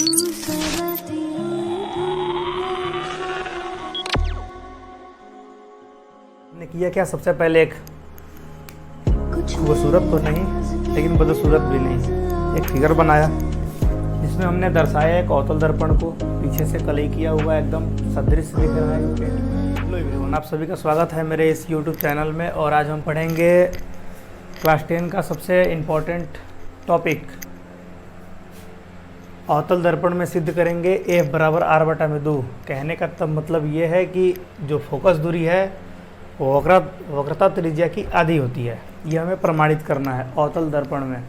ने किया क्या, सबसे पहले एक खूबसूरत तो नहीं लेकिन बदसूरत भी नहीं, एक फिगर बनाया जिसमें हमने दर्शाया एक अवतल दर्पण को, पीछे से कलई किया हुआ एकदम सदृश दिख रहा है। हेलो एवरीवन, आप सभी का स्वागत है मेरे इस YouTube चैनल में। और आज हम पढ़ेंगे क्लास 10 का सबसे इम्पोर्टेंट टॉपिक, अवतल दर्पण में सिद्ध करेंगे F बराबर r/2। कहने का तब मतलब ये है कि जो फोकस दूरी है वो वक्रता त्रिज्या की आधी होती है। यह हमें प्रमाणित करना है अवतल दर्पण में।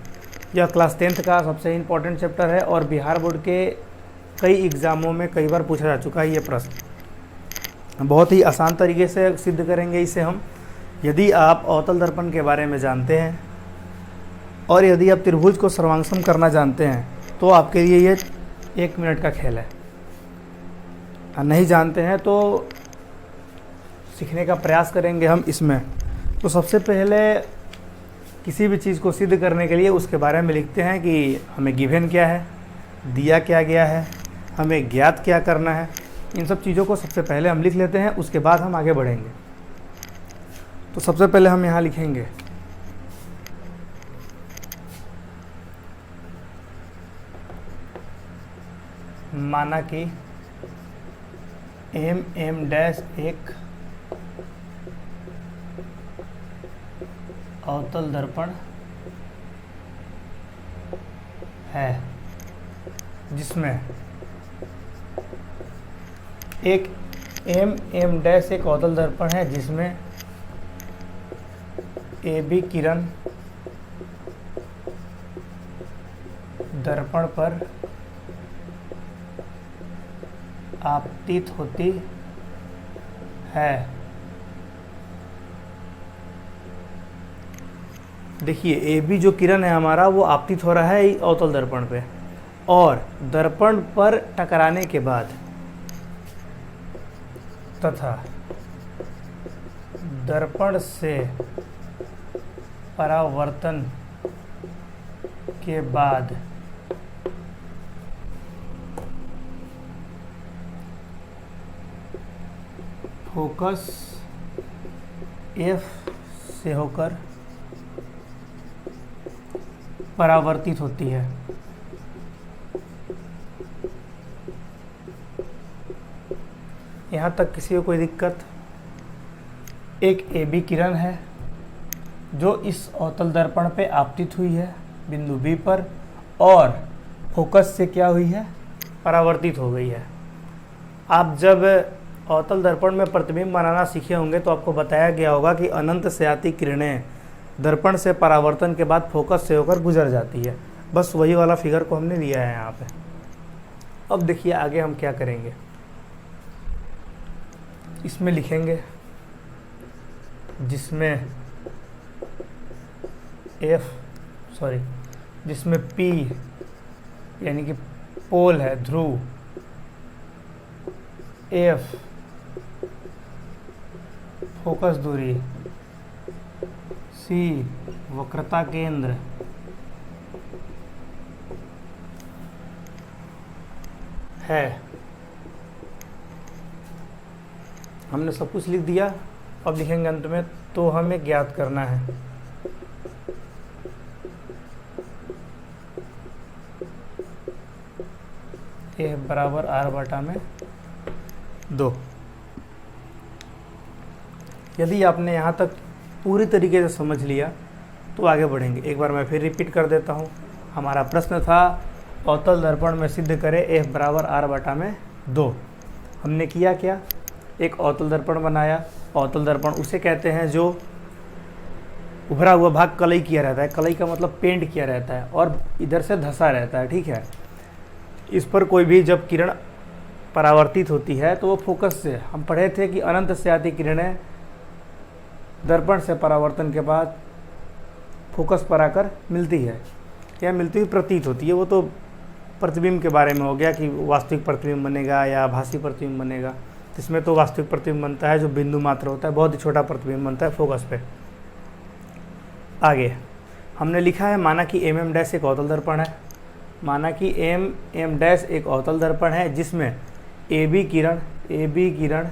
यह क्लास 10th का सबसे इम्पोर्टेंट चैप्टर है और बिहार बोर्ड के कई एग्ज़ामों में कई बार पूछा जा चुका है ये प्रश्न। बहुत ही आसान तरीके से सिद्ध करेंगे इसे हम। यदि आप अवतल दर्पण के बारे में जानते हैं और यदि आप त्रिभुज को सर्वांगसम करना जानते हैं तो आपके लिए ये 1 मिनट का खेल है। नहीं जानते हैं तो सीखने का प्रयास करेंगे हम इसमें। तो सबसे पहले किसी भी चीज़ को सिद्ध करने के लिए उसके बारे में लिखते हैं कि हमें गिवन क्या है, दिया क्या गया है, हमें ज्ञात क्या करना है। इन सब चीज़ों को सबसे पहले हम लिख लेते हैं, उसके बाद हम आगे बढ़ेंगे। तो सबसे पहले हम यहाँ लिखेंगे माना कि M एक अवतल दर्पण है जिसमें एक M एक अवतल दर्पण है जिसमें AB किरण दर्पण पर आपतित होती है। देखिए AB जो किरण है हमारा वो आपतित हो रहा है अवतल दर्पण पे, और दर्पण पर टकराने के बाद तथा दर्पण से परावर्तन के बाद फोकस F से होकर परावर्तित होती है। यहाँ तक किसी को कोई दिक्कत? एक AB किरण है जो इस अवतल दर्पण पे आपतित हुई है बिंदु B पर, और फोकस से क्या हुई है, परावर्तित हो गई है। आप जब अवतल दर्पण में प्रतिबिंब बनाना सीखे होंगे तो आपको बताया गया होगा कि अनंत से आती किरणें दर्पण से परावर्तन के बाद फोकस से होकर गुजर जाती है। बस वही वाला फिगर को हमने लिया है यहाँ पे। अब देखिए आगे हम क्या करेंगे, इसमें लिखेंगे जिसमें P यानी कि पोल है, ध्रुव, F फोकस दूरी, C वक्रता केंद्र, है। हमने सब कुछ लिख दिया। अब लिखेंगे अंत में, तो हमें ज्ञात करना है F बराबर r/2। यदि आपने यहाँ तक पूरी तरीके से समझ लिया तो आगे बढ़ेंगे। एक बार मैं फिर रिपीट कर देता हूँ। हमारा प्रश्न था अवतल दर्पण में सिद्ध करें F बराबर r/2। हमने किया क्या, एक अवतल दर्पण बनाया। अवतल दर्पण उसे कहते हैं जो उभरा हुआ भाग कलई किया रहता है। कलई का मतलब पेंट किया रहता है और इधर से धंसा रहता है, ठीक है। इस पर कोई भी जब किरण परावर्तित होती है तो वो फोकस से, हम पढ़े थे कि अनंत से आती किरणें दर्पण से परावर्तन के बाद फोकस पर आकर मिलती है या मिलती हुई प्रतीत होती है। वो तो प्रतिबिंब के बारे में हो गया कि वास्तविक प्रतिबिंब बनेगा या भासी प्रतिबिंब बनेगा। इसमें तो वास्तविक प्रतिबिंब बनता है जो बिंदु मात्र होता है, बहुत ही छोटा प्रतिबिंब बनता है फोकस पे। आगे हमने लिखा है माना कि MM' एक अवतल दर्पण है माना कि एम डैश एक अवतल दर्पण है जिसमें ए बी किरण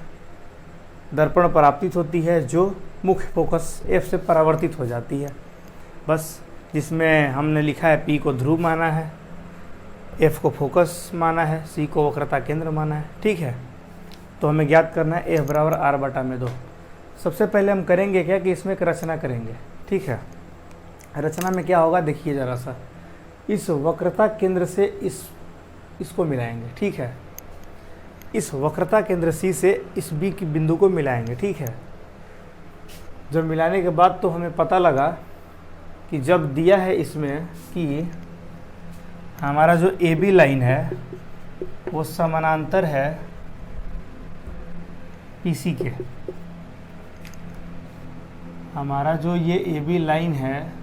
दर्पण पर आपतित होती है जो मुख्य फोकस एफ से परावर्तित हो जाती है। बस जिसमें हमने लिखा है पी को ध्रुव माना है, एफ को फोकस माना है, सी को वक्रता केंद्र माना है। ठीक है, तो हमें ज्ञात करना है एफ बराबर आर बटा में 2। सबसे पहले हम करेंगे क्या कि इसमें एक रचना करेंगे। ठीक है, रचना में क्या होगा देखिए ज़रा सा, इस वक्रता केंद्र से इसको मिलाएंगे। ठीक है, इस वक्रता केंद्र सी से इस बी की बिंदु को मिलाएंगे। ठीक है, जब मिलाने के बाद तो हमें पता लगा कि जब दिया है इसमें कि हमारा जो ए बी लाइन है वो समानांतर है पीसी के, हमारा जो ये ए बी लाइन है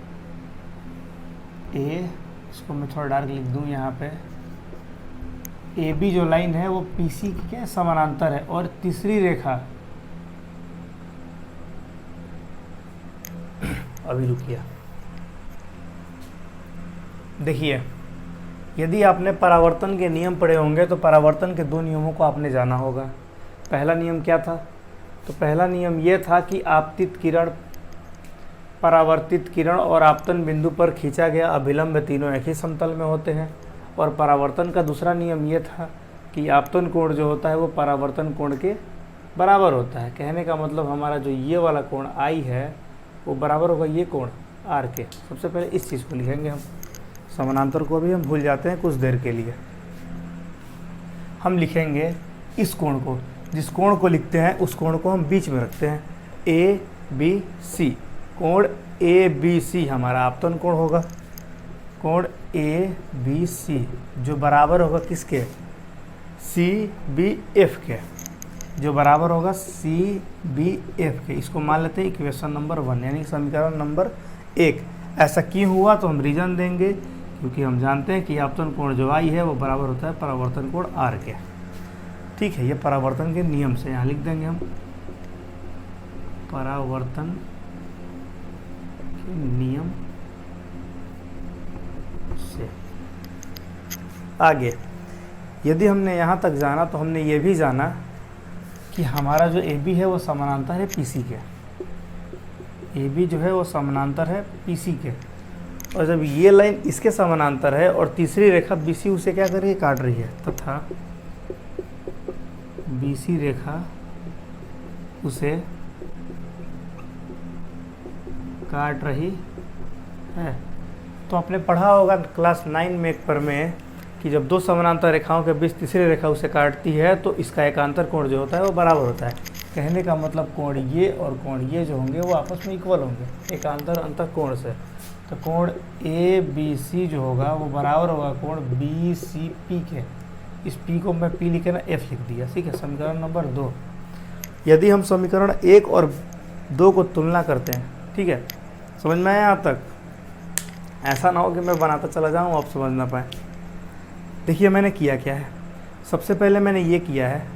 इसको मैं थोड़ा डार्क लिख दूं यहाँ पे, ए बी जो लाइन है वो पीसी के समानांतर है। और तीसरी रेखा अभी रुकिए, देखिए यदि आपने परावर्तन के नियम पढ़े होंगे तो परावर्तन के 2 नियमों को आपने जाना होगा। पहला नियम क्या था? तो पहला नियम ये था कि आपतित किरण, परावर्तित किरण और आपतन बिंदु पर खींचा गया अभिलंब तीनों एक ही समतल में होते हैं। और परावर्तन का दूसरा नियम ये था कि आपतन कोण जो होता है वो परावर्तन कोण के बराबर होता है। कहने का मतलब हमारा जो ये वाला कोण आई है वो बराबर होगा ये कोण आर के। सबसे पहले इस चीज़ को लिखेंगे हम, समानांतर को भी हम भूल जाते हैं कुछ देर के लिए। हम लिखेंगे इस कोण को, जिस कोण को लिखते हैं उस कोण को हम बीच में रखते हैं, ए बी सी। कोण ए बी सी हमारा आपतन कोण होगा, कोण ए बी सी जो बराबर होगा किसके? सी बी एफ के, जो बराबर होगा सी बी एफ के। इसको मान लेते हैं इक्वेशन नंबर 1 यानी समीकरण नंबर 1। ऐसा क्यों हुआ तो हम रीजन देंगे, क्योंकि हम जानते हैं कि आपतन कोण जो आई है वो बराबर होता है परावर्तन कोण आर के। ठीक है, ये परावर्तन के नियम से यहाँ लिख देंगे हम, परावर्तन के नियम से। आगे यदि हमने यहाँ तक जाना तो हमने ये भी जाना कि हमारा जो ए बी है वो समानांतर है पीसी के, ए बी जो है वो समानांतर है पीसी के। और जब ये लाइन इसके समानांतर है और तीसरी रेखा बीसी उसे क्या कर रही है? काट रही है, तथा बीसी रेखा उसे काट रही है। तो आपने पढ़ा होगा क्लास 9 में एक पर में कि जब 2 समानांतर रेखाओं के बीच तीसरी रेखा उसे काटती है तो इसका एकांतर कोण जो होता है वो बराबर होता है। कहने का मतलब कोण ये और कोण ये जो होंगे वो आपस में इक्वल होंगे एकांतर अंतर कोण से। तो कोण ए बी सी जो होगा वो बराबर होगा कोण बी सी पी के। इस पी को मैं पी लिखे ना एफ लिख दिया। ठीक है, समीकरण नंबर 2। यदि हम समीकरण 1 और 2 को तुलना करते हैं, ठीक है, समझ में आया यहाँ तक? ऐसा ना हो कि मैं बनाता चला जाऊँ आप समझ ना पाए। देखिए मैंने किया क्या है, सबसे पहले मैंने ये किया है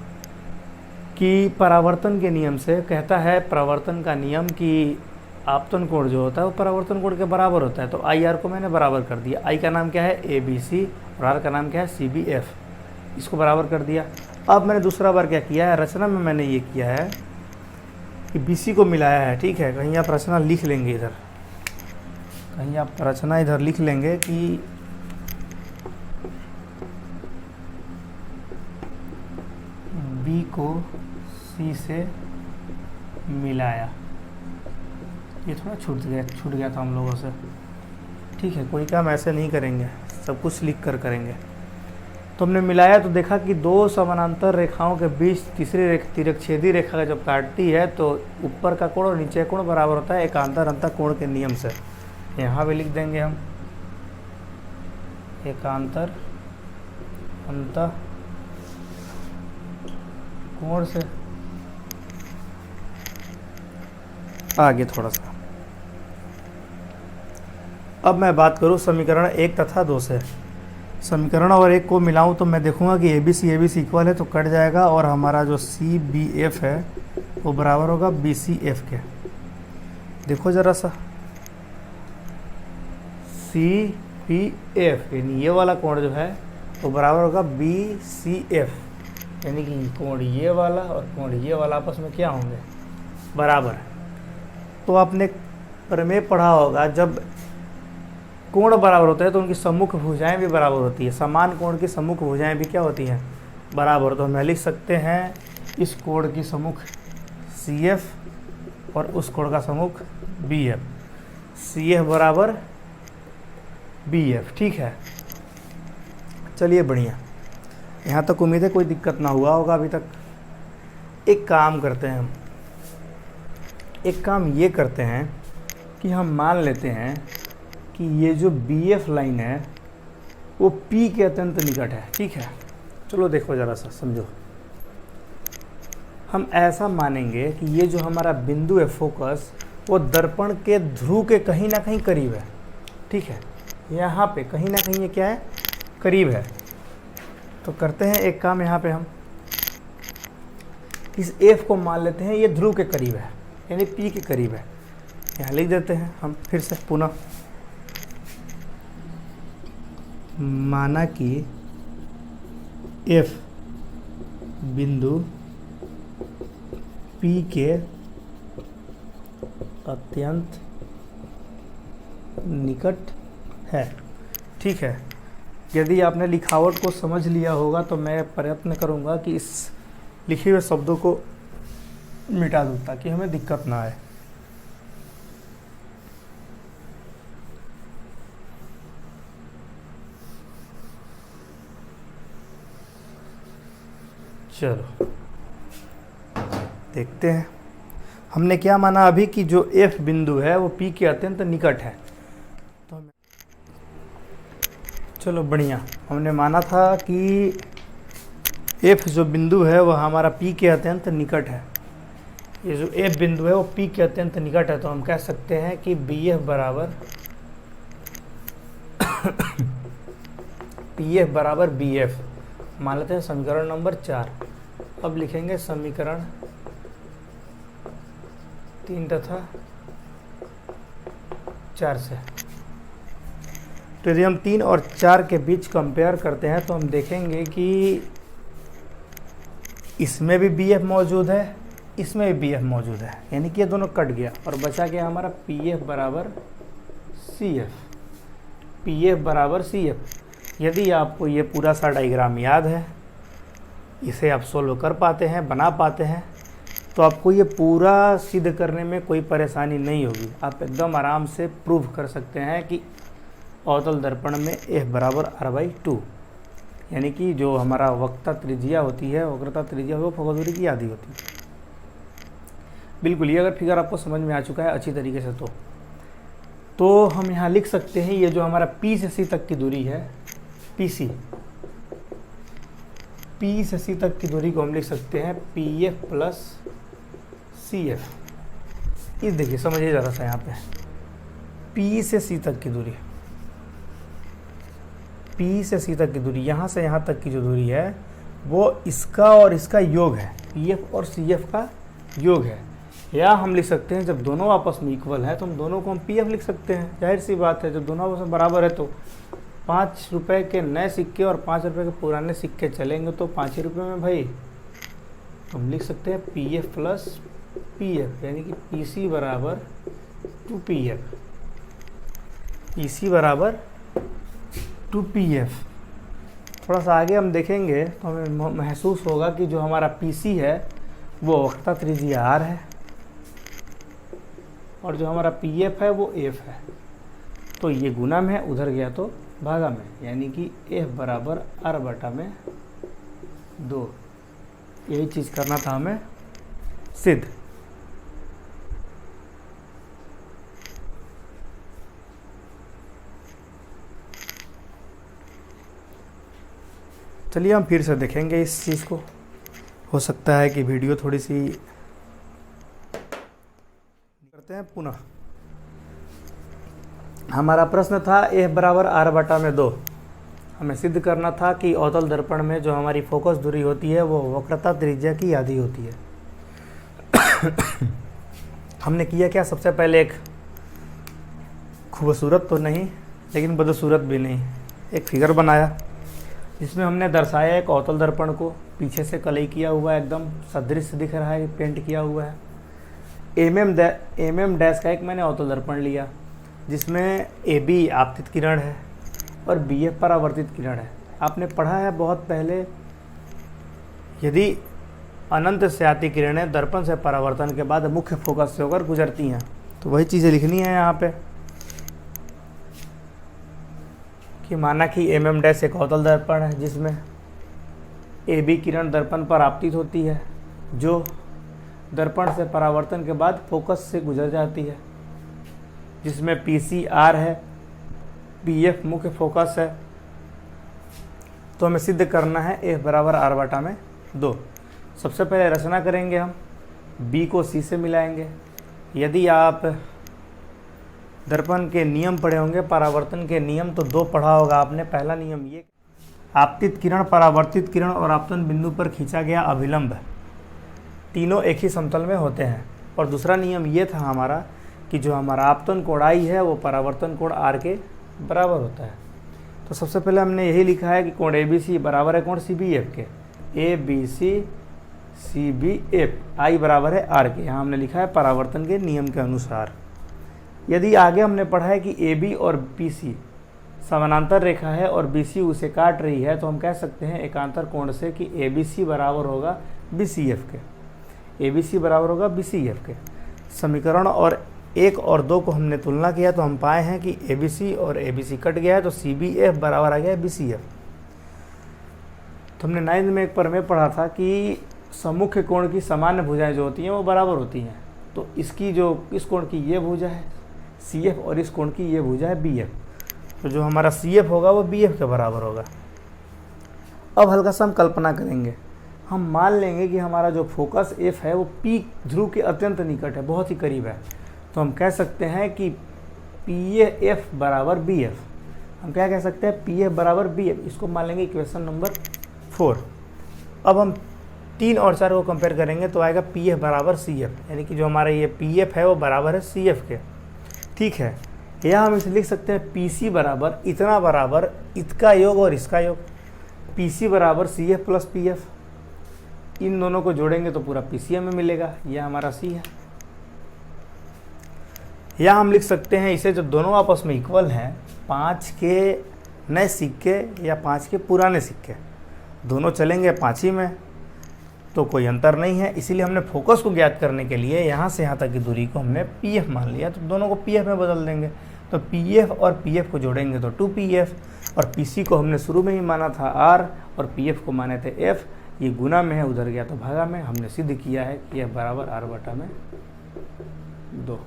कि परावर्तन के नियम से कहता है, परावर्तन का नियम कि आपतन कोण जो होता है वो परावर्तन कोण के बराबर होता है। तो आई आर को मैंने बराबर कर दिया। आई का नाम क्या है? ए बी सी, और आर का नाम क्या है? C B F. इसको बराबर कर दिया। अब मैंने दूसरा बार क्या किया है, रचना में मैंने ये किया है कि बी सी को मिलाया है। ठीक है, कहीं आप रचना लिख लेंगे, इधर कहीं आप रचना इधर लिख लेंगे कि बी को सी से मिलाया। ये थोड़ा छूट गया था हम लोगों से। ठीक है, कोई काम ऐसे नहीं करेंगे, सब कुछ लिख कर करेंगे। तो हमने मिलाया तो देखा कि 2 समानांतर रेखाओं के बीच तीसरी तिरकछेदी रेखा जब काटती है तो ऊपर का कोण और नीचे कोण बराबर होता है एकांतर अंतर कोण के नियम से। यहाँ भी लिख देंगे हम एकांतर अंतर कोण से। आगे थोड़ा सा अब मैं बात करूँ समीकरण 1 तथा 2 से। समीकरण और 1 को मिलाऊं तो मैं देखूंगा कि ए बी सी इक्वल है तो कट जाएगा, और हमारा जो सी बी एफ है वो बराबर होगा बी सी एफ के। देखो ज़रा सा, सी बी एफ, यानी ये वाला कोण जो है वो बराबर होगा बी सी एफ, यानी कि कोण ये वाला और कोण ये वाला आपस में क्या होंगे, बराबर। तो आपने प्रमेय पढ़ा होगा, जब कोण बराबर होते हैं तो उनकी सम्मुख भुजाएं भी बराबर होती है। समान कोण की सम्मुख भुजाएं भी क्या होती हैं, बराबर। तो हम लिख सकते हैं इस कोण की सम्मुख सी एफ और उस कोण का सम्मुख बी एफ, सी एफ बराबर बी एफ। ठीक है, चलिए बढ़िया, यहाँ तक उम्मीद है कोई दिक्कत ना हुआ होगा अभी तक। एक काम करते हैं हम, एक काम ये करते हैं कि हम मान लेते हैं कि ये जो बी एफ लाइन है वो पी के अत्यंत निकट है। ठीक है, चलो देखो ज़रा सा समझो। हम ऐसा मानेंगे कि ये जो हमारा बिंदु है फोकस, वो दर्पण के ध्रुव के कहीं ना कहीं करीब है। ठीक है, यहाँ पे कहीं ना कहीं ये क्या है, करीब है। तो करते हैं एक काम, यहाँ पे हम इस एफ को मान लेते हैं ये ध्रुव के करीब है, यानी पी के करीब है। यहाँ लिख देते हैं हम फिर से पुनः, माना कि एफ बिंदु पी के अत्यंत निकट है। ठीक है, यदि आपने लिखावट को समझ लिया होगा तो मैं प्रयत्न करूंगा कि इस लिखे हुए शब्दों को मिटा दूं ताकि हमें दिक्कत ना आए। चलो देखते हैं, हमने क्या माना अभी कि जो एफ बिंदु है वो पी के अत्यंत निकट है। तो चलो बढ़िया, हमने माना था कि एफ जो बिंदु है वह हमारा पी के अत्यंत निकट है। ये जो एफ बिंदु है वो पी के अत्यंत निकट है, तो हम कह सकते हैं कि बी एफ बराबर पी एफ बराबर बी एफ मान लेते हैं समीकरण नंबर 4। अब लिखेंगे समीकरण 3 तथा 4 से। तो यदि हम 3 और 4 के बीच कंपेयर करते हैं तो हम देखेंगे कि इसमें भी बी एफ मौजूद है, इसमें भी बी एफ मौजूद है, यानी कि ये दोनों कट गया और बचा गया हमारा पी एफ बराबर सी एफ, पी एफ बराबर सी एफ। यदि आपको ये पूरा सा डायग्राम याद है, इसे आप सोल्व कर पाते हैं, बना पाते हैं, तो आपको ये पूरा सिद्ध करने में कोई परेशानी नहीं होगी। आप एकदम आराम से प्रूव कर सकते हैं कि अवतल दर्पण में एफ बराबर r/2, यानी कि जो हमारा वक्रता त्रिज्या होती है, वक्रता त्रिज्या वो फोकस दूरी की आधी होती है। बिल्कुल, ये अगर फिगर आपको समझ में आ चुका है अच्छी तरीके से तो हम यहाँ लिख सकते हैं ये जो हमारा P से C तक की दूरी है, PC, P से C तक की दूरी को हम लिख सकते हैं PF प्लस CF। इस देखिए समझिए ज़रा सा, यहाँ पे P से C तक की दूरी, P से C तक की दूरी, यहाँ से यहाँ तक की जो दूरी है वो इसका और इसका योग है, PF और CF का योग है। या हम लिख सकते हैं जब दोनों आपस में इक्वल है तो हम दोनों को हम PF लिख सकते हैं। जाहिर सी बात है, जब दोनों आपस में बराबर है तो 5 रुपए के नए सिक्के और 5 रुपए के पुराने सिक्के चलेंगे तो 5 ही रुपये में भाई हम लिख सकते हैं PF प्लस PF, यानी कि PC बराबर 2PF, PC बराबर 2PF। थोड़ा सा आगे हम देखेंगे तो हमें महसूस होगा कि जो हमारा PC है वो वक्रता त्रिज्या R है और जो हमारा PF है वो F है। तो ये गुना में है, उधर गया तो भागा में, यानी कि F बराबर r/2। यही चीज़ करना था हमें सिद्ध। चलिए हम फिर से देखेंगे इस चीज़ को। हो सकता है कि वीडियो थोड़ी सी करते हैं पुनः। हमारा प्रश्न था F बराबर r/2। हमें सिद्ध करना था कि अवतल दर्पण में जो हमारी फोकस दूरी होती है वो वक्रता त्रिज्या की आधी होती है। हमने किया क्या, सबसे पहले एक खूबसूरत तो नहीं लेकिन बदसूरत भी नहीं। एक फिगर बनाया जिसमें हमने दर्शाया एक अवतल दर्पण को, पीछे से कलई किया हुआ है, एकदम सदृश्य दिख रहा है, पेंट किया हुआ है। एम डैश का एक मैंने अवतल दर्पण लिया जिसमें ए बी आपतित किरण है और बी एफ परावर्तित किरण है। आपने पढ़ा है बहुत पहले, यदि अनंत से आती किरणें दर्पण से परावर्तन के बाद मुख्य फोकस से होकर गुजरती हैं, तो वही चीज़ें लिखनी है यहाँ पे कि माना कि एम डैश एक अवतल दर्पण है जिसमें ए बी किरण दर्पण पर आपतित होती है जो दर्पण से परावर्तन के बाद फोकस से गुजर जाती है, जिसमें पी सी आर है, पी एफ मुख्य फोकस है। तो हमें सिद्ध करना है एफ बराबर आर बटा में 2। सबसे पहले रचना करेंगे, हम बी को सी से मिलाएंगे। यदि आप दर्पण के नियम पढ़े होंगे, परावर्तन के नियम, तो 2 पढ़ा होगा आपने। पहला नियम ये, आपतित किरण, परावर्तित किरण और आपतन बिंदु पर खींचा गया अभिलंब तीनों एक ही समतल में होते हैं। और दूसरा नियम ये था हमारा कि जो हमारा आपतन कोण आई है वो परावर्तन कोण आर के बराबर होता है। तो सबसे पहले हमने यही लिखा है कि कोण ए बी सी बराबर है कोण सी बी एफ के। A B C B F I बराबर है आर के। यहाँ हमने लिखा है परावर्तन के नियम के अनुसार। यदि आगे हमने पढ़ा है कि ए बी और बी सी समानांतर रेखा है और बी सी उसे काट रही है, तो हम कह सकते हैं एकांतर कोण से कि ए बी सी बराबर होगा बी सी एफ के। ए बी सी बराबर होगा बी सी एफ के। समीकरण और 1 और 2 को हमने तुलना किया तो हम पाए हैं कि ए बी सी और ए बी सी कट गया है, तो सी बी एफ बराबर आ गया है बी सी एफ। तो हमने 9th में एक प्रमेय पढ़ा था कि सम्मुख कोण की सामान्य भुजाएं जो होती हैं वो बराबर होती हैं। तो इसकी जो इस कोण की ये भुजा है सी एफ और इस कोण की ये भुजा है बी एफ, तो जो हमारा सी एफ होगा वो बी एफ के बराबर होगा। अब हल्का सा हम कल्पना करेंगे, हम मान लेंगे कि हमारा जो फोकस एफ है वो पी ध्रुव के अत्यंत निकट है, बहुत ही करीब है। तो हम कह सकते हैं कि पी एफ बराबर बी एफ। हम क्या कह सकते हैं, पी एफ बराबर बी एफ। इसको मान लेंगे इक्वेशन नंबर 4। अब हम 3 और 4 को कंपेयर करेंगे तो आएगा पी एफ बराबर सी एफ, यानी कि जो हमारा ये पी एफ है वो बराबर है सी एफ के। ठीक है, या हम इसे लिख सकते हैं पी सी बराबर इतना बराबर इसका योग और इसका योग। पी सी बराबर C F plus P F, इन दोनों को जोड़ेंगे तो पूरा पी सी एम में मिलेगा। यह हमारा सी है। या हम लिख सकते हैं इसे, जब दोनों आपस में इक्वल हैं, 5 के नए सिक्के या 5 के पुराने सिक्के दोनों चलेंगे 5 ही में, तो कोई अंतर नहीं है। इसीलिए हमने फोकस को ज्ञात करने के लिए यहाँ से यहाँ तक की दूरी को हमने पी एफ मान लिया, तो दोनों को पी एफ में बदल देंगे। तो पी एफ और पी एफ को जोड़ेंगे तो 2 पी एफ, और पी सी को हमने शुरू में ही माना था आर और पी एफ को माने थे एफ। ये गुना में है, उधर गया तो भागा में। हमने सिद्ध किया है कि यह बराबर आर बटा में 2।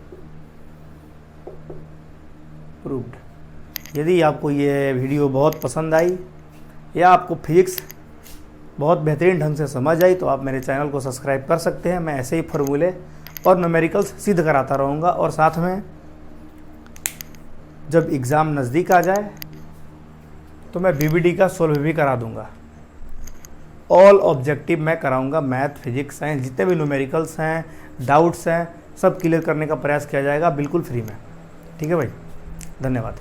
प्रूव्ड। यदि आपको ये वीडियो बहुत पसंद आई या आपको फिजिक्स बहुत बेहतरीन ढंग से समझ आई तो आप मेरे चैनल को सब्सक्राइब कर सकते हैं। मैं ऐसे ही फार्मूले और न्यूमेरिकल्स सिद्ध कराता रहूँगा, और साथ में जब एग्ज़ाम नज़दीक आ जाए तो मैं बीबीडी का सोल्व भी करा दूँगा। ऑल ऑब्जेक्टिव मैं कराऊँगा, मैथ, फिजिक्स, साइंस, जितने भी न्यूमेरिकल्स हैं, डाउट्स हैं, सब क्लियर करने का प्रयास किया जाएगा बिल्कुल फ्री में। ठीक है भाई, धन्यवाद।